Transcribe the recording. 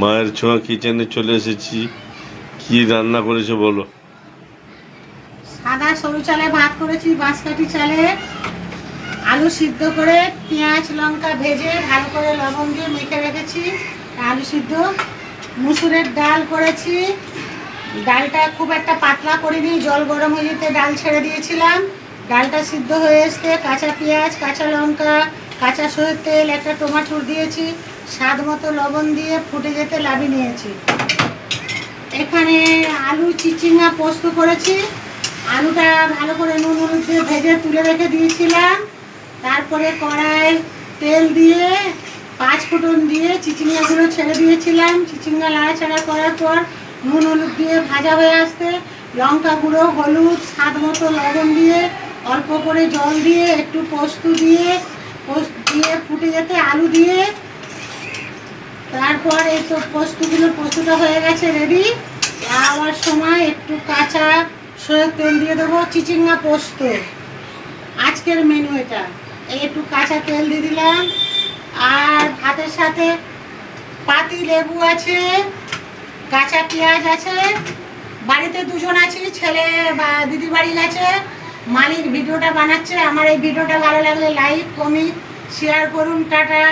মায়ের ছোঁয়া কিচেনে চলে এসেছি। কি রান্না করেছে বলো? সাদা সরু চালে ভাত করেছি, বাঁশকাঠি চালে আলু সিদ্ধ করে পেঁয়াজ লঙ্কা ভেজে ভালো করে লবণ দিয়ে মেখে রেখেছি। আলু সিদ্ধ, মুসুরের ডাল করেছি। ডালটা খুব একটা পাতলা করিনি, জল গরম হয়ে যেতে ডাল ছেড়ে দিয়েছিলাম। ডালটা সিদ্ধ হয়ে আসতে কাঁচা পেঁয়াজ, কাঁচা লঙ্কা, কাঁচা সরষের তেল, একটা টমেটো দিয়েছি, স্বাদ মতো লবণ দিয়ে ফুটে যেতে নামিয়ে নিয়েছি। এখানে আলু চিচিঙ্গা পোস্ত করেছি। আলুটা ভালো করে নুন হলুদ দিয়ে ভেজে তুলে রেখে দিয়েছিলাম। তারপরে কড়াই তেল দিয়ে 5 ফোড়ন দিয়ে চিচিঙ্গাগুলো ছেড়ে দিয়েছিলাম। চিচিঙ্গা নাড়াচাড়া করার পর নুন হলুদ দিয়ে ভাজা হয়ে আসতে লঙ্কা গুঁড়ো, হলুদ, স্বাদ মতো লবণ দিয়ে অল্প করে জল দিয়ে একটু পোস্ত দিয়ে ফুটে যেতে আলু দিয়ে, তারপর এই তো পোস্তটা হয়ে গেছে রেডি। আবার সময় একটু কাঁচা সরষের তেল দিয়ে দেবো। চিচিঙ্গা পোস্ত আজকের মেনু এটা। এই একটু কাঁচা তেল দিয়ে দিলাম। আর ভাতের সাথে পাতি লেবু আছে, কাঁচা পেঁয়াজ আছে। বাড়িতে দুজন আছি, ছেলে বা দিদি বাড়ি গেছে, মালিক ভিডিওটা বানাচ্ছে। আমার এই ভিডিওটা ভালো লাগলে লাইক কমেন্ট শেয়ার করুন। টাটা।